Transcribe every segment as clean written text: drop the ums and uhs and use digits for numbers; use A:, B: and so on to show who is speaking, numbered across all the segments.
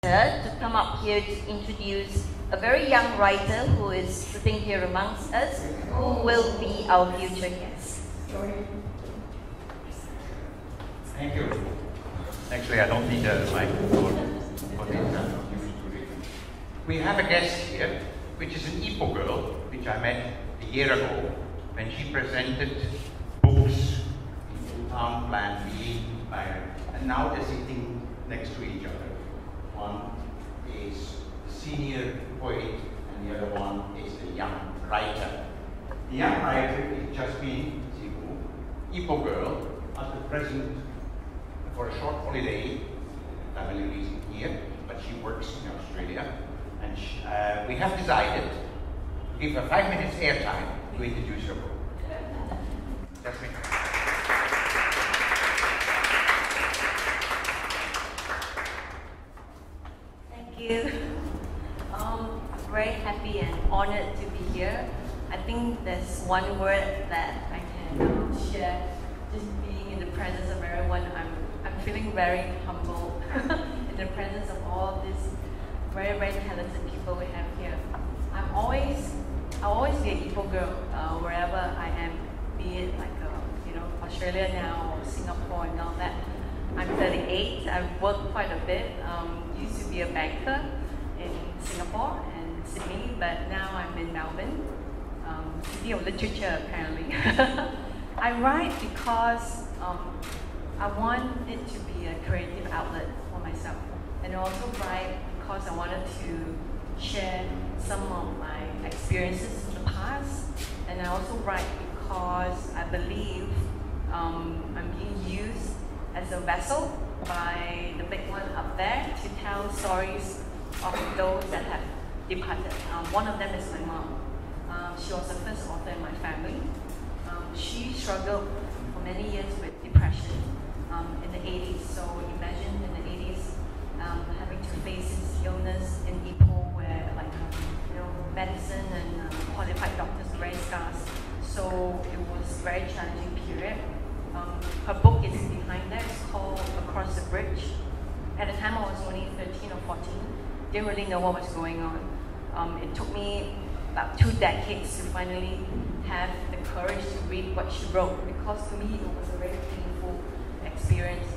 A: to come up here to introduce a very young writer who is sitting here amongst us, who will be our future guest.
B: Thank you. Actually, I don't need a microphone for this. We have a guest here, which is an Ipoh girl, which I met a year ago when she presented books in town plan being inspired. And now they're sitting next to each other. One is the senior poet, and the other one is the young writer. The young writer is Jasemin Sibo, Ipoh girl, at the present for a short holiday, family reason here, but she works in Australia. And we have decided to give her 5 minutes airtime to introduce her book. Jasmin.
A: Thank you. Very happy and honored to be here. I think there's one word that I can share. Just being in the presence of everyone, I'm feeling very humble in the presence of all these very, very talented people we have here. I'll always be a Ipoh girl wherever I am, be it like Australia now or Singapore and all that. I'm 38. I've worked quite a bit. Used to be a banker in Singapore and Sydney, but now I'm in Melbourne, city of literature apparently. I write because I want it to be a creative outlet for myself, and I also write because I wanted to share some of my experiences in the past, and I also write because I believe I'm being used as a vessel by the big one up there to tell stories of those that have departed. One of them is my mom. She was the first author in my family. She struggled for many years with depression in the 80s. So imagine in the 80s having to face this illness in Ipoh where medicine and qualified doctors were very scarce. So it was a very challenging period. Her book is behind there. It's called Across the Bridge. At the time I was only 13 or 14. Didn't really know what was going on. It took me about 2 decades to finally have the courage to read what she wrote, because to me it was a very painful experience.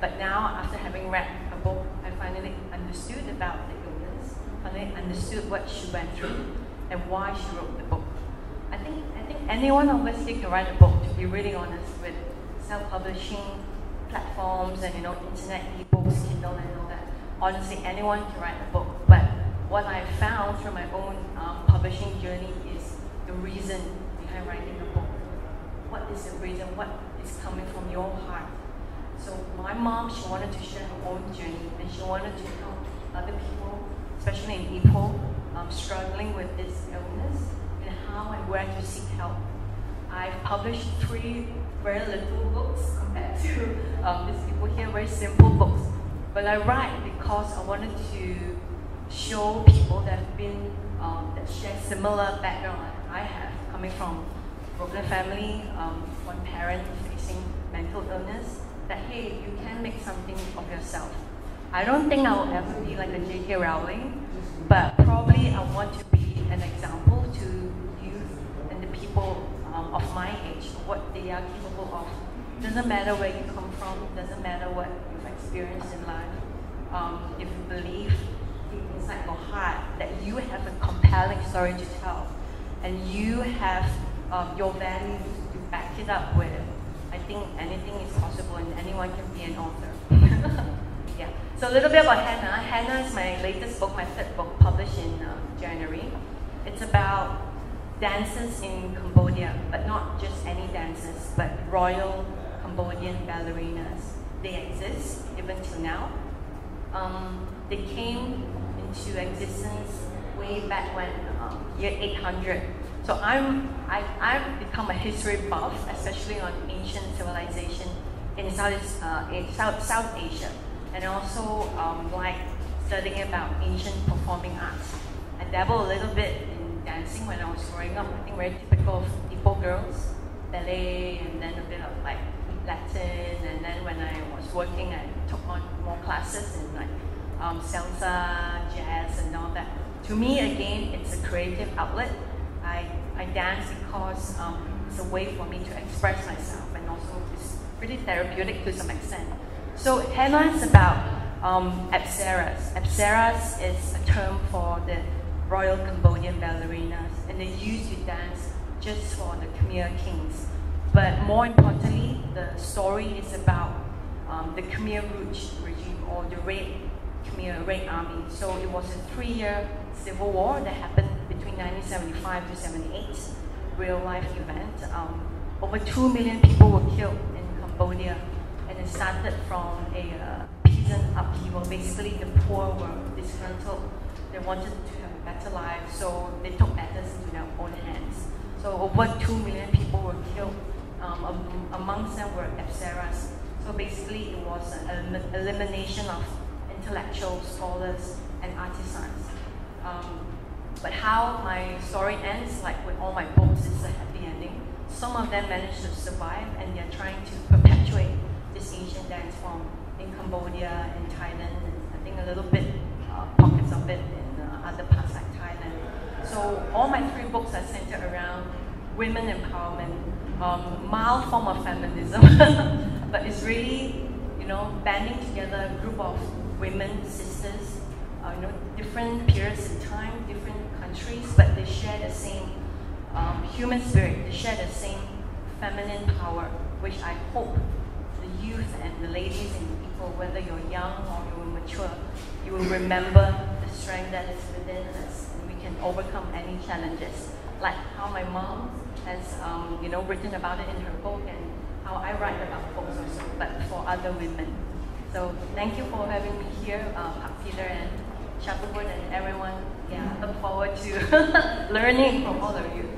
A: But now, after having read her book, I finally understood about the illness, finally understood what she went through and why she wrote the book. I think anyone of us can write a book, to be really honest, with self-publishing platforms and internet ebooks, Kindle and all that. Honestly, anyone can write a book. But what I found through my own publishing journey is the reason behind writing a book. What is the reason? What is coming from your heart? So my mom, she wanted to share her own journey, and she wanted to help other people, especially in Ipoh, struggling with this illness, and how and where to seek help. I've published 3 very little books compared to these people here, very simple books. But I write because I wanted to show people that have been, that share similar background like I have, coming from a broken family, one parent facing mental illness, that hey, you can make something of yourself. I don't think I will ever be like a J.K. Rowling, but probably I want to be an example to youth and the people of my age, what they are capable of. Doesn't matter where you come from, doesn't matter what you've experienced in life. If you believe deep inside your heart that you have a compelling story to tell, and you have your values to back it up with, I think anything is possible and anyone can be an author. Yeah. So a little bit about Henna. Henna is my latest book, my 3rd book, published in January. It's about dances in Cambodia, but not just any dances, but royal Cambodian ballerinas. They exist even till now. They came into existence way back when, year 800. So I've become a history buff, especially on ancient civilization in South Asia, and also like studying about ancient performing arts. I dabble a little bit in dancing when I was growing up. I think very typical of Ipoh girls, ballet, and then a bit of like Latin. And then when I was working, I took on more classes in like salsa, jazz, and all that. To me, again, it's a creative outlet. I dance because it's a way for me to express myself, and also it's pretty therapeutic to some extent. So henna is about apsaras. Apsaras is a term for the Royal Cambodian ballerinas, and they used to dance just for the Khmer kings. But more importantly, the story is about the Khmer Rouge regime, or the Red Khmer Red Army. So it was a 3-year civil war that happened between 1975 to 78, real life event. Over 2 million people were killed in Cambodia, and it started from a peasant upheaval. Basically, the poor were disgruntled. They wanted to have a better life, so they took matters into their own hands. So over 2 million people were killed. Amongst them were apsaras. So basically, it was an elimination of intellectuals, scholars, and artisans. But how my story ends, like with all my books, is a happy ending. Some of them managed to survive, and they're trying to perpetuate this ancient dance form in Cambodia, in Thailand, and I think a little bit pockets of it in other parts like Thailand. So all my 3 books are centered around women empowerment, mild form of feminism, but it's really, banding together a group of women, sisters, different periods in time, different countries, but they share the same human spirit, they share the same feminine power, which I hope the youth and the ladies in Ipoh, whether you're young or you're mature, you will remember the strength that is within us, and we can overcome any challenges. Like how my mom has, written about it in her book, and how I write about books also, but for other women. So thank you for having me here, Peter and Sharpened and everyone. Yeah, I look forward to learning from all of you.